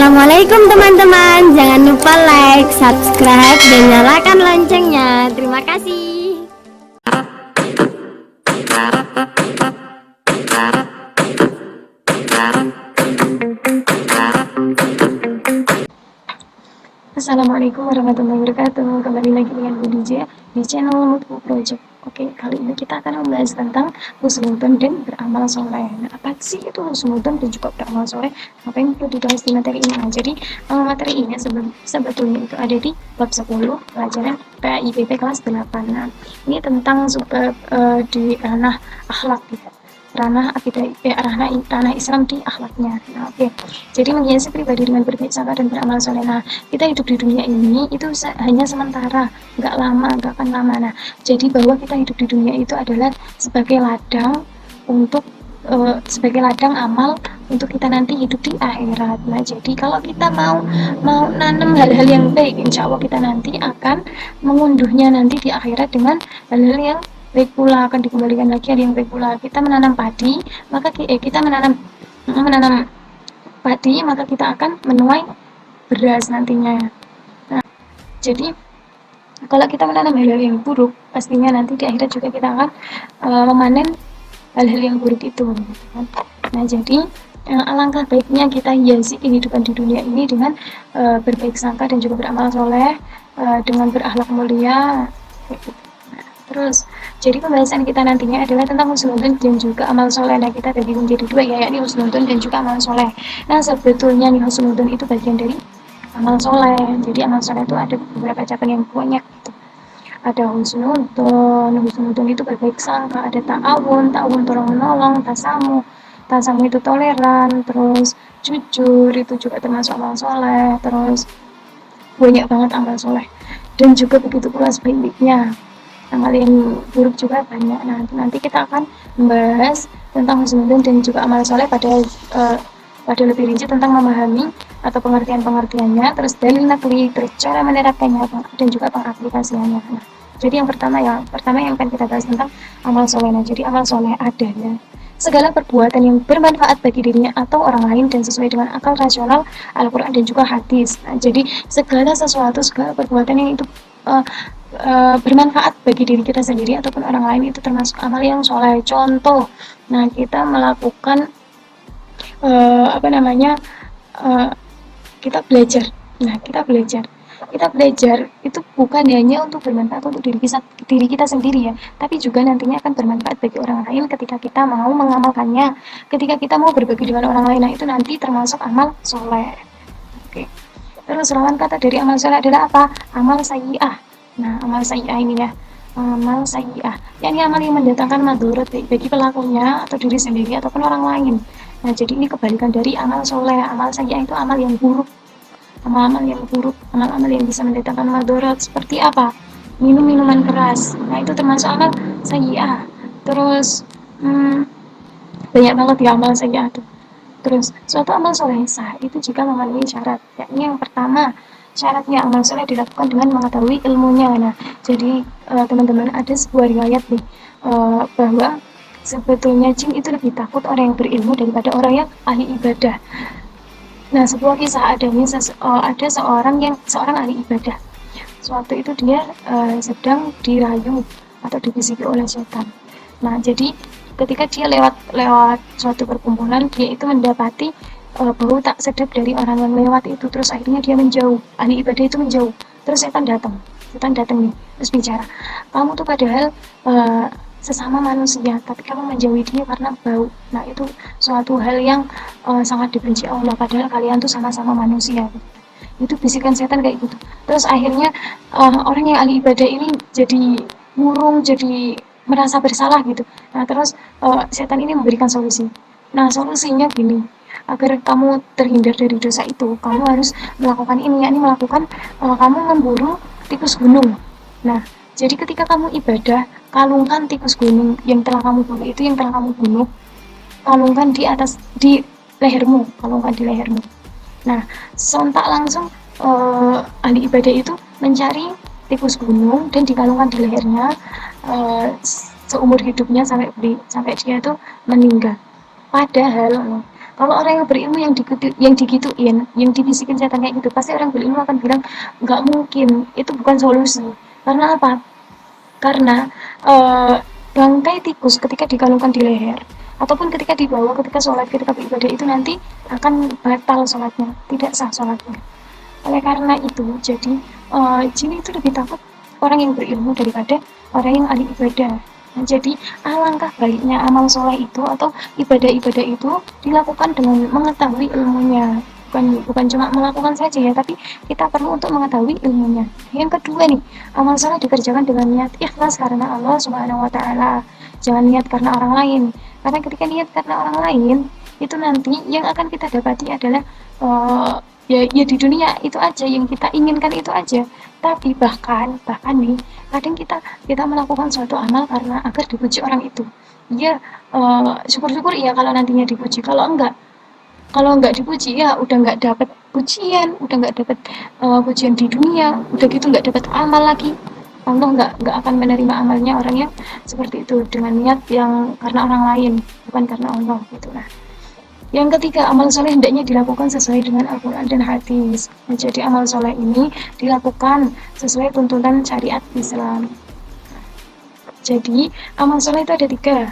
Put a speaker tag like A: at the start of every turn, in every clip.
A: Assalamualaikum teman-teman. Jangan lupa like, subscribe, dan nyalakan loncengnya. Terima kasih.
B: Assalamualaikum warahmatullahi wabarakatuh. Kembali lagi dengan Bu DJ di channel Mutku Project. Oke, kali ini kita akan membahas tentang husnudzon dan beramal soleh. Nah, apa sih itu husnudzon dan juga beramal soleh? Apa yang perlu dibahas di materi ini? Nah, jadi materi ini sebetulnya itu ada di bab 10 pelajaran PAIBP kelas 8. Nah, ini tentang subbab di ranah akhlak gitu. Ranah Islam di akhlaknya. Nah, oke. Jadi menghiasi pribadi dengan berbaik sangka dan beramal soleh. Nah, kita hidup di dunia ini itu hanya sementara, nggak lama, nggak akan lama. Nah, jadi bahwa kita hidup di dunia itu adalah sebagai ladang untuk sebagai ladang amal untuk kita nanti hidup di akhirat. Nah, jadi kalau kita mau nanam hal-hal yang baik, insya Allah kita nanti akan mengunduhnya nanti di akhirat dengan hal-hal yang baik pula, akan dikembalikan lagi hal yang baik pula. Kita menanam padi, maka kita menanam padi, maka kita akan menuai beras nantinya. Nah, jadi kalau kita menanam hal-hal yang buruk, pastinya nanti di akhirat juga kita akan memanen hal-hal yang buruk itu. Nah, jadi alangkah baiknya kita hiasi kehidupan di dunia ini dengan berbaik sangka dan juga beramal soleh, dengan berakhlak mulia. Terus, jadi pembahasan kita nantinya adalah tentang husnudzon dan juga amal soleh. Nah, kita bagi menjadi dua, yakni husnudzon dan juga amal soleh. Nah, sebetulnya nih husnudzon itu bagian dari amal soleh. Jadi amal soleh itu ada beberapa cabang yang banyak gitu. Ada husnudzon itu berbaik sangka, ada ta'awun tolong menolong, tasamu itu toleran, terus jujur itu juga termasuk amal soleh, terus banyak banget amal soleh. Dan juga begitu pula sebaliknya, amal yang buruk juga banyak. Nah, nanti kita akan membahas tentang husnudzon dan juga amal soleh pada lebih rinci tentang memahami atau pengertiannya, terus dalil nakli, terus cara menerapkannya dan juga pengaplikasiannya. Nah, jadi yang pertama yang akan kita bahas tentang amal soleh. Nah, jadi amal soleh adalah segala perbuatan yang bermanfaat bagi dirinya atau orang lain dan sesuai dengan akal rasional Al-Quran dan juga hadis. Nah, jadi segala perbuatan yang itu bermanfaat bagi diri kita sendiri ataupun orang lain itu termasuk amal yang soleh. Contoh, nah kita melakukan kita belajar. Nah, kita belajar itu bukan hanya untuk bermanfaat untuk diri kita sendiri ya, tapi juga nantinya akan bermanfaat bagi orang lain ketika kita mau mengamalkannya, ketika kita mau berbagi dengan orang lain. Nah, itu nanti termasuk amal soleh. Oke. Terus lawan kata dari amal soleh adalah apa? Amal sayyi'ah. Nah, amal sayyi'ah ini ya, amal sayyi'ah, yakni amal yang mendatangkan madharat bagi pelakunya atau diri sendiri ataupun orang lain. Nah, jadi ini kebalikan dari amal soleh. Amal sayyi'ah itu amal yang buruk, amal-amal yang bisa mendatangkan madharat. Seperti apa? Minum minuman keras. Nah, itu termasuk amal sayyi'ah. Terus banyak banget ya amal sayyi'ah itu. Terus suatu amal soleh sah itu jika memenuhi syarat, yakni yang pertama, syaratnya amal soleh dilakukan dengan mengetahui ilmunya. Nah, jadi teman-teman, ada sebuah riwayat nih bahwa sebetulnya jin itu lebih takut orang yang berilmu daripada orang yang ahli ibadah. Nah, sebuah kisah ada seorang ahli ibadah. Suatu itu dia sedang dirayu atau dibisiki oleh setan. Nah, jadi ketika dia lewat suatu perkumpulan, dia itu mendapati bau tak sedap dari orang yang lewat itu. Terus akhirnya dia menjauh, ahli ibadah itu menjauh. Terus setan datang nih, terus bicara, kamu tuh padahal sesama manusia, tapi kamu menjauhi dia karena bau. Nah, itu suatu hal yang sangat dibenci Allah, padahal kalian tuh sama-sama manusia. Itu bisikan setan kayak gitu. Terus akhirnya orang yang ahli ibadah ini jadi murung, jadi merasa bersalah gitu. Nah, terus setan ini memberikan solusi. Nah, solusinya gini, agar kamu terhindar dari dosa itu, kamu harus melakukan ini, yakni kamu memburu tikus gunung. Nah, jadi ketika kamu ibadah, kalungkan tikus gunung yang telah kamu bunuh, kalungkan di lehermu. Nah, sontak langsung ahli ibadah itu mencari tikus gunung dan dikalungkan di lehernya seumur hidupnya sampai dia itu meninggal. Padahal Kalau orang yang berilmu yang digituin, yang dibisikin setan kayak gitu, pasti orang berilmu akan bilang nggak mungkin, itu bukan solusi. Karena apa? Karena bangkai tikus ketika dikalungkan di leher ataupun ketika dibawa ketika sholat, ketika beribadah itu nanti akan batal sholatnya, tidak sah sholatnya. Oleh karena itu, jadi jin itu lebih takut orang yang berilmu daripada orang yang ahli ibadah. Nah, jadi alangkah baiknya amal soleh itu atau ibadah-ibadah itu dilakukan dengan mengetahui ilmunya. Bukan cuma melakukan saja ya, tapi kita perlu untuk mengetahui ilmunya. Yang kedua nih, amal soleh dikerjakan dengan niat ikhlas karena Allah Subhanahu wa taala. Jangan niat karena orang lain. Karena ketika niat karena orang lain, itu nanti yang akan kita dapati adalah ya di dunia itu aja yang kita inginkan itu aja. Tapi bahkan nih kadang kita melakukan suatu amal karena agar dipuji orang itu. Ya syukur-syukur ya kalau nantinya dipuji. Kalau enggak dipuji ya udah enggak dapat pujian, udah enggak dapat pujian di dunia, udah gitu enggak dapat amal lagi. Allah enggak akan menerima amalnya orang yang seperti itu dengan niat yang karena orang lain, bukan karena Allah gitu. Nah, yang ketiga, amal soleh hendaknya dilakukan sesuai dengan Al-Quran dan hadis. Jadi amal soleh ini dilakukan sesuai tuntunan syariat Islam. Jadi amal soleh itu ada tiga.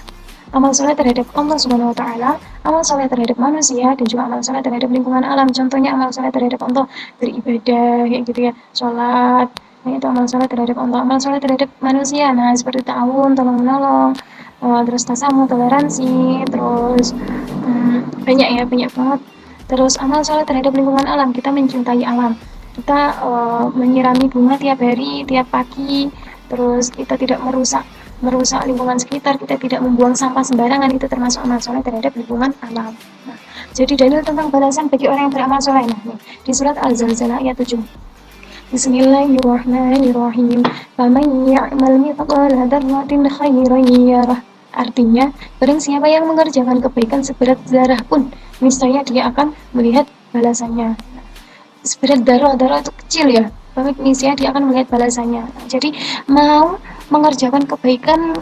B: Amal soleh terhadap Allah Subhanahu Wa Taala, amal soleh terhadap manusia, dan juga amal soleh terhadap lingkungan alam. Contohnya amal soleh terhadap Allah beribadah, kayak gitu ya, sholat. Nah, itu amal soleh terhadap Allah. Amal soleh terhadap manusia, nah seperti ta'awun, tolong menolong, terus tasamu, toleransi, terus banyak banget. Terus amal soleh terhadap lingkungan alam, kita mencintai alam, kita menyirami bunga tiap hari, tiap pagi, terus kita tidak merusak lingkungan sekitar, kita tidak membuang sampah sembarangan, itu termasuk amal soleh terhadap lingkungan alam. Nah, jadi dalil tentang balasan bagi orang yang beramal soleh, nah, di surat Al-Zalzalah ayat 7. Bismillahirrahmanirrahim. Faman ya'mal mithqala dzarratin khairan yarah. Artinya, barang siapa yang mengerjakan kebaikan seberat zarah pun, niscaya dia akan melihat balasannya. Seberat darah itu kecil ya, tapi niscaya dia akan melihat balasannya. Nah, jadi mau mengerjakan kebaikan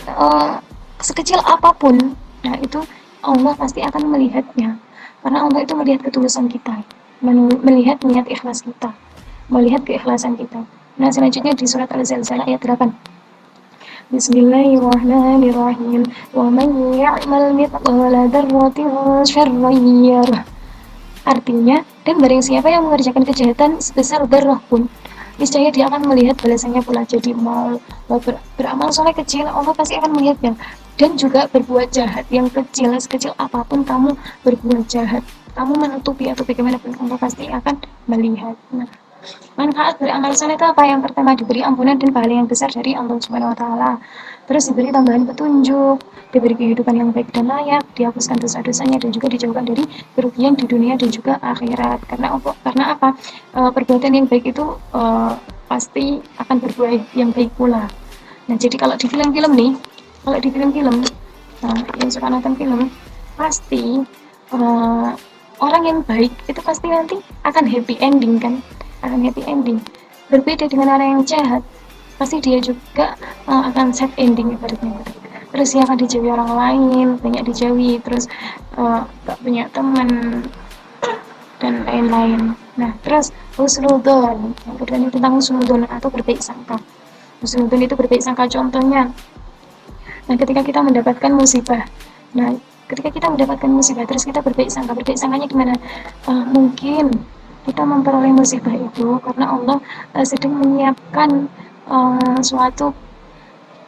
B: sekecil apapun, nah itu Allah pasti akan melihatnya. Karena Allah itu melihat ketulusan kita, melihat niat ikhlas kita, melihat keikhlasan kita. Nah, selanjutnya di surat Al-Zalzalah ayat 8. Bismillahirrahmanirrahim. Wa man ya'mal mithqala dzarratin syarran yarah. Artinya, dan barang siapa yang mengerjakan kejahatan sebesar darah pun, niscaya dia akan melihat balasannya pula. Jadi mau beramal soleh kecil, Allah pasti akan melihatnya. Dan juga berbuat jahat yang kecil, sekecil apapun kamu berbuat jahat, kamu menutupi atau bagaimanapun, Allah pasti akan melihat. Nah, manfaat beramal soleh itu apa? Yang pertama, diberi ampunan dan pahala yang besar dari Allah Subhanahu Wa Taala. Terus diberi tambahan petunjuk, diberi kehidupan yang baik dan layak, dihapuskan dosa-dosanya, dan juga dijauhkan dari kerugian di dunia dan juga akhirat. Karena apa? Perbuatan yang baik itu pasti akan berbuah yang baik pula. Nah, jadi kalau di film-film, nah, yang suka nonton film, pasti orang yang baik itu pasti nanti akan happy ending kan? Akan happy ending. Berbeda dengan orang yang jahat, pasti dia juga akan sad ending ibaratnya. Terus dia akan dijauhi orang lain, banyak dijauhi, terus gak punya teman dan lain-lain. Nah, terus husnudon, yang kedua ini tentang husnudon atau berbaik sangka. Husnudon itu berbaik sangka, contohnya, nah ketika kita mendapatkan musibah, terus kita berbaik sangkanya gimana? Mungkin kita memperoleh musibah itu karena Allah sedang menyiapkan suatu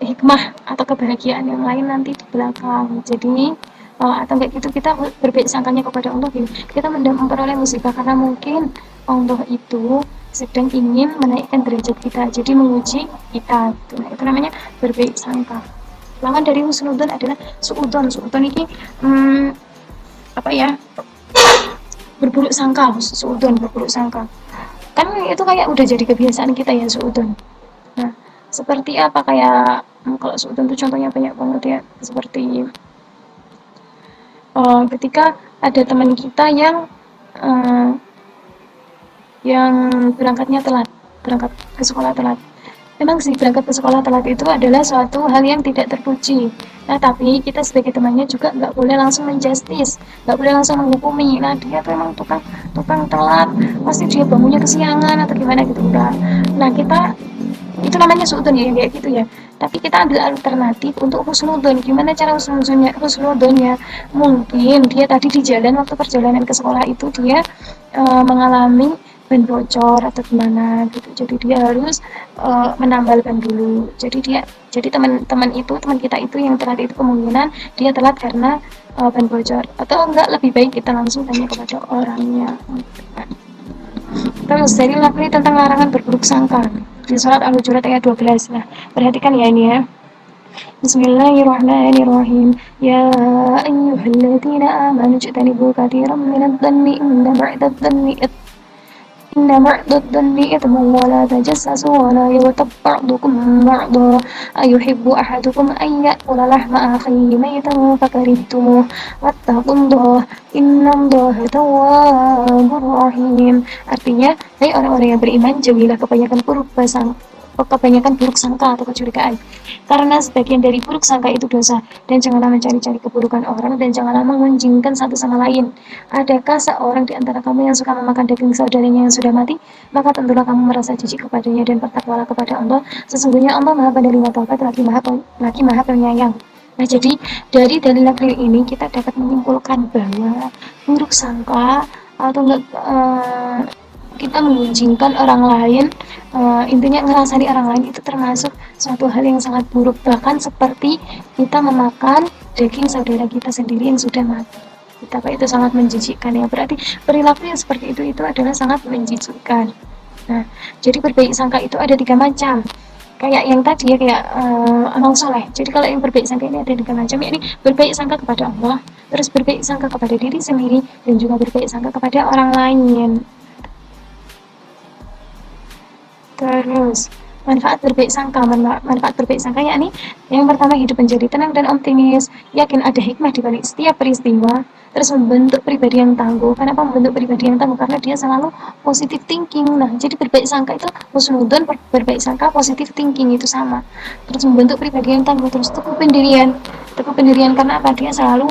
B: hikmah atau kebahagiaan yang lain nanti di belakang. Jadi atau kayak gitu, kita berbaik sangkanya kepada Allah gitu. Kita memperoleh musibah karena mungkin Allah itu sedang ingin menaikkan derajat kita, jadi menguji kita gitu. Nah, itu namanya berbaik sangka. Lawan dari husnudon adalah suudon ini berburuk sangka. Suudon, berburuk sangka, kan itu kayak udah jadi kebiasaan kita ya, suudon. Nah, seperti apa? Kayak kalau suudon itu contohnya banyak banget ya, seperti ketika ada teman kita yang berangkat ke sekolah telat. Memang sih berangkat ke sekolah telat itu adalah suatu hal yang tidak terpuji. Nah, tapi kita sebagai temannya juga nggak boleh langsung menjustis, nggak boleh langsung menghukumi. Nah, dia tuh emang tukang tukang telat, pasti dia bangunnya kesiangan atau gimana gitu enggak. Nah, kita itu namanya suudon ya kayak gitu ya. Tapi kita ambil alternatif untuk husnudon. Gimana cara husnudonnya? Husnudonnya mungkin dia tadi di jalan waktu perjalanan ke sekolah itu dia mengalami ban bocor atau gimana gitu, jadi dia harus menambal ban dulu, jadi teman-teman itu teman kita itu yang telat itu kemungkinan dia telat karena ban bocor, atau enggak lebih baik kita langsung tanya kepada orangnya. Terus dari ini tentang larangan berburuk sangka di surat Al-Hujurat ayat 12. Nah, perhatikan ya ini ya. Bismillahirrahmanirrahim. Ya ayyuhalladzina amanu ijtanibu katsiran minadh-dhanni inna ba'dadh-dhanni إن بعض الظن إثم ولا تجسسوا ولا يغتب بعضكم بعضا أيحب أحدكم أن يأكل لحم أخيه ميتا فكرهتموه واتقوا الله إن الله تواب رحيم. Artinya, hai orang-orang yang beriman, jauhilah kebanyakan buruk sangka atau kecurigaan, karena sebagian dari buruk sangka itu dosa, dan janganlah mencari-cari keburukan orang, dan janganlah mengunjingkan satu sama lain. Adakah seorang di antara kamu yang suka memakan daging saudaranya yang sudah mati? Maka tentulah kamu merasa jijik kepadanya, dan bertakwalah kepada Allah. Sesungguhnya Allah Maha Penerima Taubat, lagi Maha Penyayang. Nah, jadi dari dalil ini kita dapat menyimpulkan bahwa buruk sangka atau enggak kita mengunjingkan orang lain, intinya ngerasani orang lain itu termasuk suatu hal yang sangat buruk, bahkan seperti kita memakan daging saudara kita sendiri yang sudah mati. Betapa itu sangat menjijikkan ya, berarti perilaku yang seperti itu adalah sangat menjijikkan. Nah, jadi berbaik sangka itu ada 3 macam. Kayak yang tadi ya, kayak amal soleh. Jadi kalau yang berbaik sangka ini ada 3 macam, yakni berbaik sangka kepada Allah, terus berbaik sangka kepada diri sendiri, dan juga berbaik sangka kepada orang lain. Terus manfaat berbaik sangka yakni yang pertama, hidup menjadi tenang dan optimis, yakin ada hikmah di balik setiap peristiwa, terus membentuk pribadi yang tangguh. Kenapa membentuk pribadi yang tangguh? Karena dia selalu positive thinking. Nah, jadi berbaik sangka itu husnudon, berbaik sangka positive thinking itu sama. Terus membentuk pribadi yang tangguh, terus teguh pendirian karena apa? Dia selalu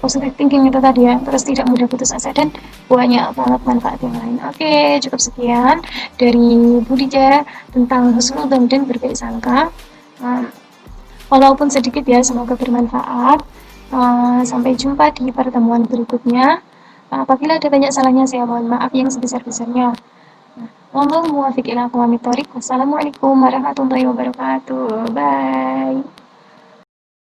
B: positive thinking itu tadi ya, terus tidak mudah putus asa, dan banyak banget manfaat yang lain. Oke, cukup sekian dari Budija tentang husnudon dan berbaik sangka. Walaupun sedikit ya, semoga bermanfaat. Sampai jumpa di pertemuan berikutnya. Apabila ada banyak salahnya, saya mohon maaf yang sebesar-besarnya. Wallahu muwaffiq ila aqwamit thoriq. Wassalamualaikum warahmatullahi wabarakatuh. Bye.